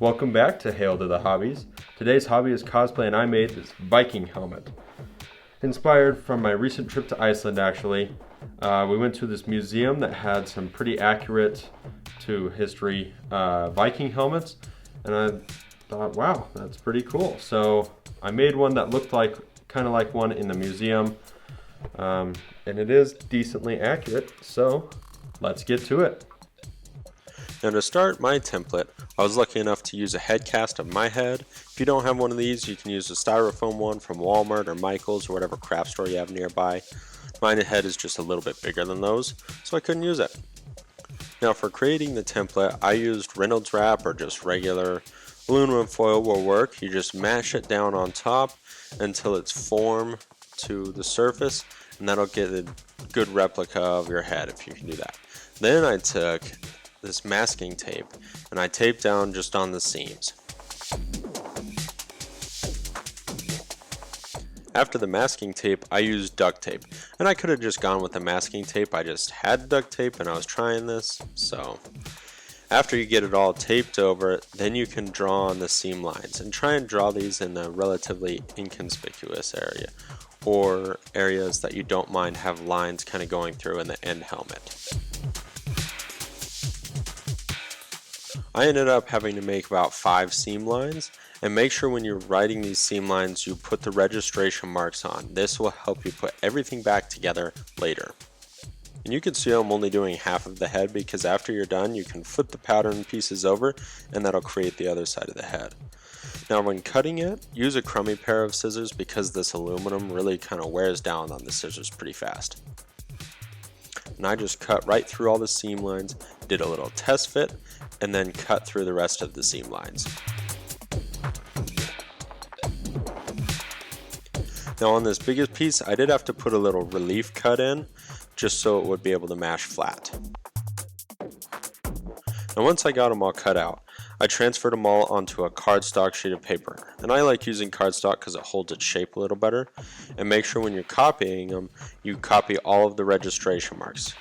Welcome back to Hail to the Hobbies. Today's hobby is cosplay, and I made this Viking helmet. Inspired from my recent trip to Iceland, actually. We went to this museum that had some pretty accurate to history Viking helmets, and I thought, wow, that's pretty cool. So I made one that looked like kind of like one in the museum, and it is decently accurate, so let's get to it. Now to start my template, I was lucky enough to use a head cast of my head. If you don't have one of these, you can use a styrofoam one from Walmart or Michael's or whatever craft store you have nearby. My head is just a little bit bigger than those, so I couldn't use it. Now for creating the template, I used Reynolds wrap or just regular aluminum foil will work. You just mash it down on top until it's formed to the surface, and that'll get a good replica of your head if you can do that. Then I took this masking tape and I taped down just on the seams. After the masking tape, I used duct tape, and I could have just gone with the masking tape. I just had duct tape and I was trying this. So after you get it all taped over, then you can draw on the seam lines and try and draw these in a relatively inconspicuous area, or areas that you don't mind have lines kind of going through in the end helmet. I ended up having to make about 5 seam lines, and make sure when you're writing these seam lines you put the registration marks on. This will help you put everything back together later. And you can see I'm only doing half of the head, because after you're done you can flip the pattern pieces over and that'll create the other side of the head. Now when cutting it, use a crummy pair of scissors because this aluminum really kind of wears down on the scissors pretty fast. And I just cut right through all the seam lines, did a little test fit, and then cut through the rest of the seam lines. Now on this biggest piece, I did have to put a little relief cut in, just so it would be able to mash flat. Now once I got them all cut out, I transferred them all onto a cardstock sheet of paper. And I like using cardstock because it holds its shape a little better. And make sure when you're copying them, you copy all of the registration marks.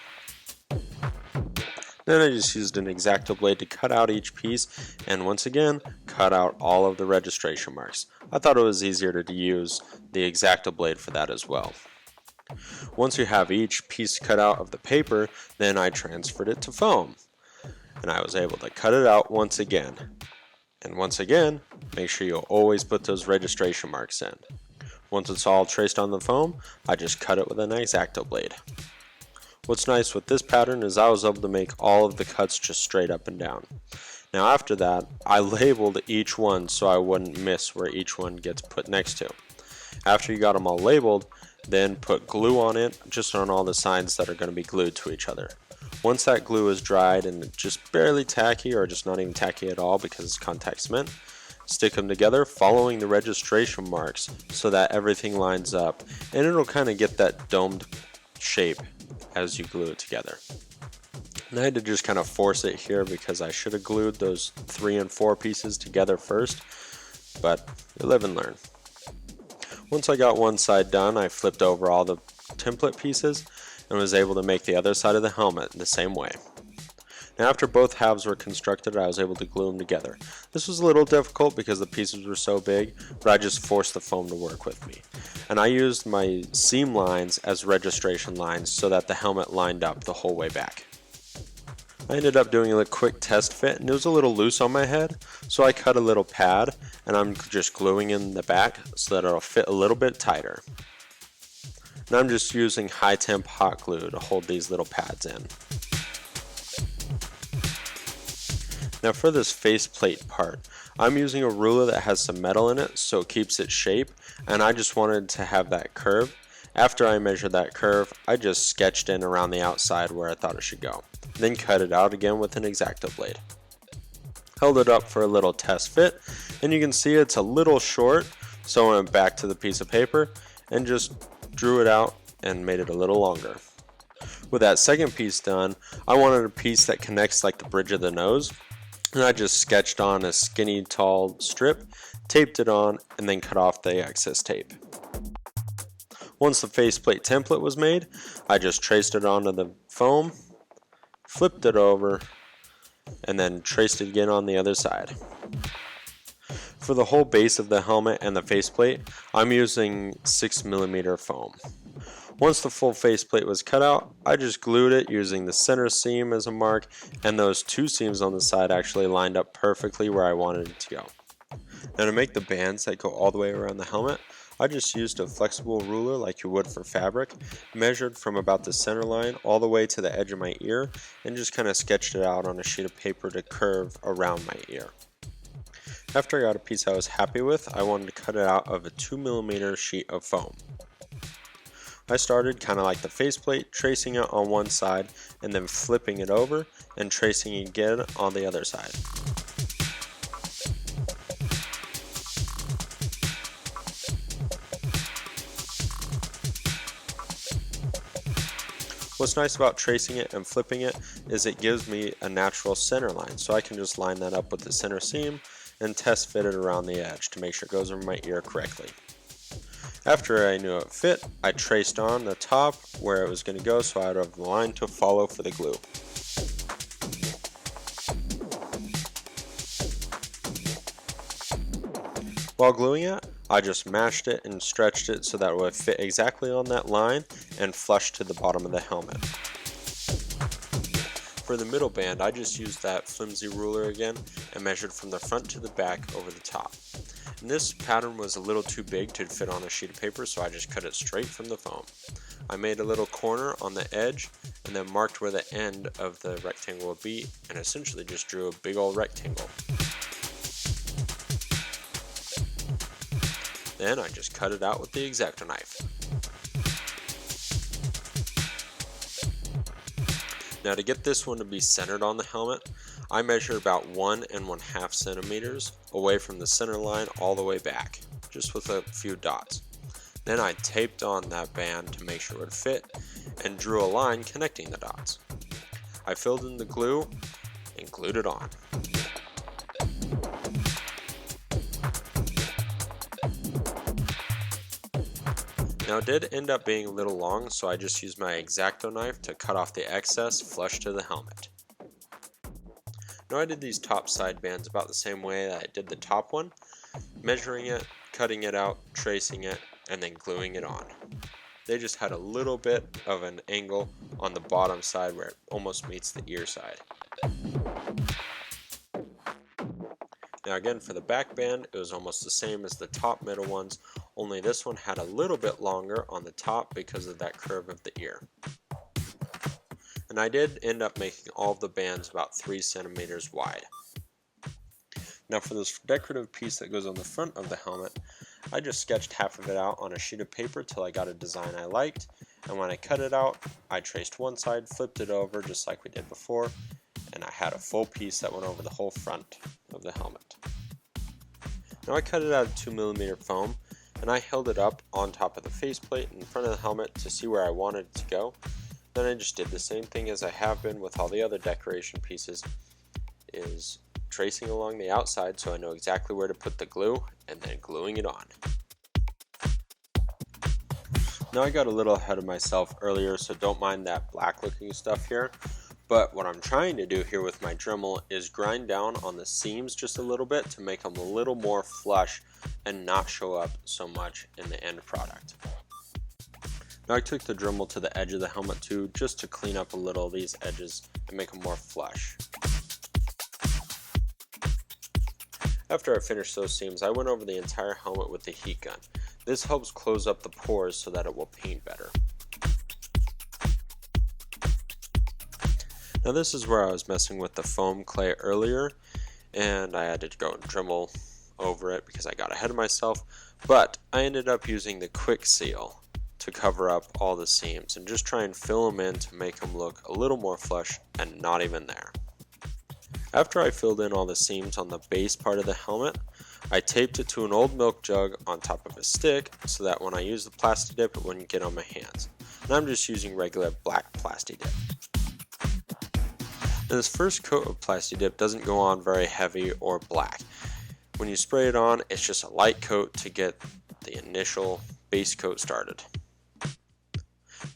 Then I just used an X-Acto blade to cut out each piece, and once again, cut out all of the registration marks. I thought it was easier to use the X-Acto blade for that as well. Once you have each piece cut out of the paper, then I transferred it to foam. And I was able to cut it out once again. And once again, make sure you always put those registration marks in. Once it's all traced on the foam, I just cut it with an X-Acto blade. What's nice with this pattern is I was able to make all of the cuts just straight up and down. Now after that, I labeled each one so I wouldn't miss where each one gets put next to. After you got them all labeled, then put glue on it, just on all the sides that are going to be glued to each other. Once that glue is dried and just barely tacky, or just not even tacky at all because it's contact cement, stick them together following the registration marks so that everything lines up, and it'll kind of get that domed shape as you glue it together. And I had to just kind of force it here because I should have glued those 3 and 4 pieces together first, but you live and learn. Once I got one side done, I flipped over all the template pieces and was able to make the other side of the helmet the same way. Now after both halves were constructed, I was able to glue them together. This was a little difficult because the pieces were so big, but I just forced the foam to work with me. And I used my seam lines as registration lines so that the helmet lined up the whole way back. I ended up doing a quick test fit, and it was a little loose on my head, so I cut a little pad and I'm just gluing in the back so that it'll fit a little bit tighter. And I'm just using high temp hot glue to hold these little pads in. Now for this faceplate part, I'm using a ruler that has some metal in it so it keeps its shape, and I just wanted to have that curve. After I measured that curve, I just sketched in around the outside where I thought it should go, then cut it out again with an X-Acto blade. Held it up for a little test fit, and you can see it's a little short, so I went back to the piece of paper and just drew it out and made it a little longer. With that second piece done, I wanted a piece that connects like the bridge of the nose, and I just sketched on a skinny tall strip, taped it on, and then cut off the excess tape. Once the faceplate template was made, I just traced it onto the foam, flipped it over, and then traced it again on the other side. For the whole base of the helmet and the faceplate, I'm using 6mm foam. Once the full faceplate was cut out, I just glued it using the center seam as a mark, and those two seams on the side actually lined up perfectly where I wanted it to go. Now to make the bands that go all the way around the helmet, I just used a flexible ruler like you would for fabric, measured from about the center line all the way to the edge of my ear, and just kind of sketched it out on a sheet of paper to curve around my ear. After I got a piece I was happy with, I wanted to cut it out of a 2mm sheet of foam. I started kind of like the faceplate, tracing it on one side and then flipping it over and tracing again on the other side. What's nice about tracing it and flipping it is it gives me a natural center line, so I can just line that up with the center seam and test fit it around the edge to make sure it goes over my ear correctly. After I knew it fit, I traced on the top where it was going to go so I'd have the line to follow for the glue. While gluing it, I just mashed it and stretched it so that it would fit exactly on that line and flush to the bottom of the helmet. For the middle band, I just used that flimsy ruler again and measured from the front to the back over the top. And this pattern was a little too big to fit on a sheet of paper, so I just cut it straight from the foam. I made a little corner on the edge and then marked where the end of the rectangle would be, and essentially just drew a big old rectangle. Then I just cut it out with the X-Acto knife. Now to get this one to be centered on the helmet, I measured about 1 1/2 centimeters away from the center line all the way back, just with a few dots. Then I taped on that band to make sure it would fit and drew a line connecting the dots. I filled in the glue and glued it on. Now it did end up being a little long, so I just used my X-Acto knife to cut off the excess flush to the helmet. Now I did these top side bands about the same way that I did the top one, measuring it, cutting it out, tracing it, and then gluing it on. They just had a little bit of an angle on the bottom side where it almost meets the ear side. Now again, for the back band, it was almost the same as the top middle ones, only this one had a little bit longer on the top because of that curve of the ear. And I did end up making all of the bands about 3 centimeters wide. Now for this decorative piece that goes on the front of the helmet, I just sketched half of it out on a sheet of paper till I got a design I liked, and when I cut it out, I traced one side, flipped it over just like we did before, and I had a full piece that went over the whole front of the helmet. Now I cut it out of 2mm foam, and I held it up on top of the faceplate in front of the helmet to see where I wanted it to go. Then I just did the same thing as I have been with all the other decoration pieces, is tracing along the outside so I know exactly where to put the glue, and then gluing it on. Now I got a little ahead of myself earlier, so don't mind that black looking stuff here. But what I'm trying to do here with my Dremel is grind down on the seams just a little bit to make them a little more flush and not show up so much in the end product. Now I took the Dremel to the edge of the helmet too, just to clean up a little of these edges and make them more flush. After I finished those seams, I went over the entire helmet with the heat gun. This helps close up the pores so that it will paint better. Now this is where I was messing with the foam clay earlier, and I had to go and Dremel over it because I got ahead of myself, but I ended up using the quick seal to cover up all the seams and just try and fill them in to make them look a little more flush and not even there. After I filled in all the seams on the base part of the helmet, I taped it to an old milk jug on top of a stick so that when I used the Plasti Dip it wouldn't get on my hands. And I'm just using regular black Plasti Dip. Now this first coat of Plasti Dip doesn't go on very heavy or black. When you spray it on, it's just a light coat to get the initial base coat started.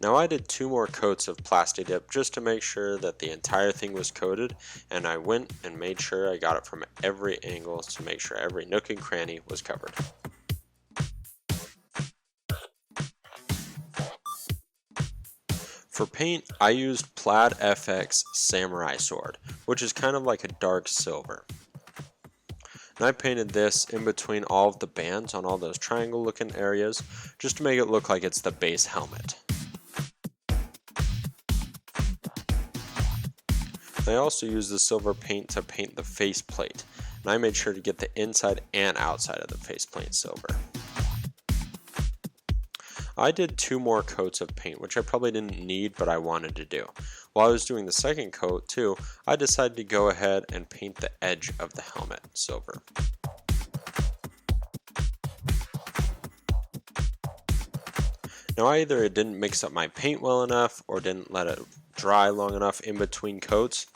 Now I did 2 more coats of Plasti Dip just to make sure that the entire thing was coated, and I went and made sure I got it from every angle to make sure every nook and cranny was covered. For paint, I used Plaid FX Samurai Sword, which is kind of like a dark silver. And I painted this in between all of the bands on all those triangle looking areas, just to make it look like it's the base helmet. I also used the silver paint to paint the faceplate, and I made sure to get the inside and outside of the faceplate silver. I did 2 more coats of paint, which I probably didn't need, but I wanted to do. While I was doing the second coat too, I decided to go ahead and paint the edge of the helmet silver. Now I either didn't mix up my paint well enough or didn't let it dry long enough in between coats,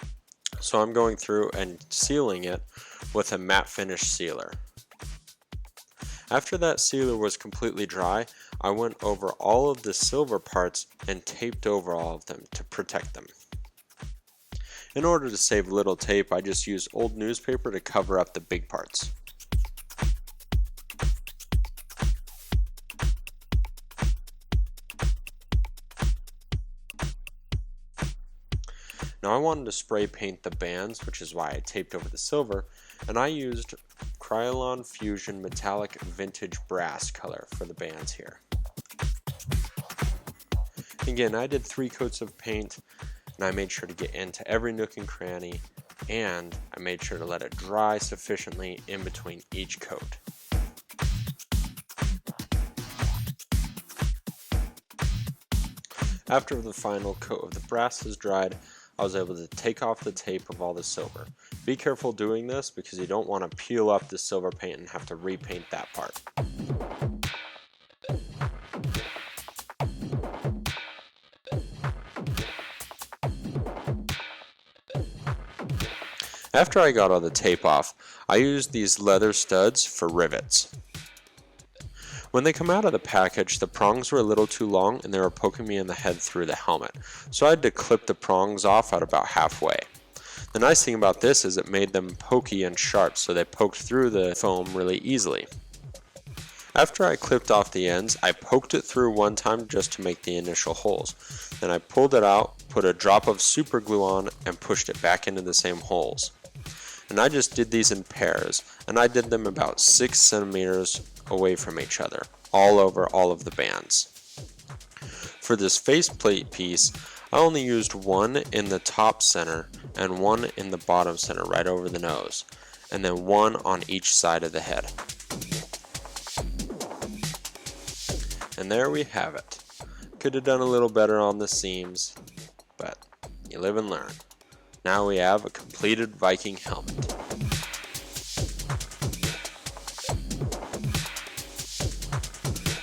so I'm going through and sealing it with a matte finish sealer. After that sealer was completely dry, I went over all of the silver parts and taped over all of them to protect them. In order to save little tape, I just used old newspaper to cover up the big parts. Now I wanted to spray paint the bands, which is why I taped over the silver, and I used Krylon Fusion Metallic Vintage Brass color for the bands here. Again, I did 3 coats of paint, and I made sure to get into every nook and cranny, and I made sure to let it dry sufficiently in between each coat. After the final coat of the brass is dried, I was able to take off the tape of all the silver. Be careful doing this because you don't want to peel up the silver paint and have to repaint that part. After I got all the tape off, I used these leather studs for rivets. When they come out of the package, the prongs were a little too long and they were poking me in the head through the helmet, so I had to clip the prongs off at about halfway. The nice thing about this is it made them pokey and sharp, so they poked through the foam really easily. After I clipped off the ends, I poked it through one time just to make the initial holes. Then I pulled it out, put a drop of super glue on, and pushed it back into the same holes. And I just did these in pairs, and I did them about 6 centimeters away from each other, all over all of the bands. For this faceplate piece, I only used one in the top center and one in the bottom center right over the nose, and then one on each side of the head. And there we have it. Could have done a little better on the seams, but you live and learn. Now we have a completed Viking helmet.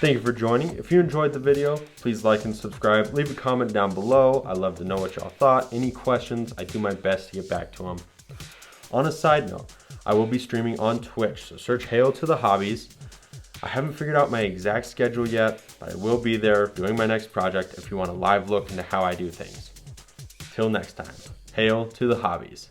Thank you for joining. If you enjoyed the video, please like and subscribe. Leave a comment down below. I'd love to know what y'all thought. Any questions, I do my best to get back to them. On a side note, I will be streaming on Twitch, so search Hail to the Hobbies. I haven't figured out my exact schedule yet, but I will be there doing my next project if you want a live look into how I do things. Till next time, Hail to the Hobbies.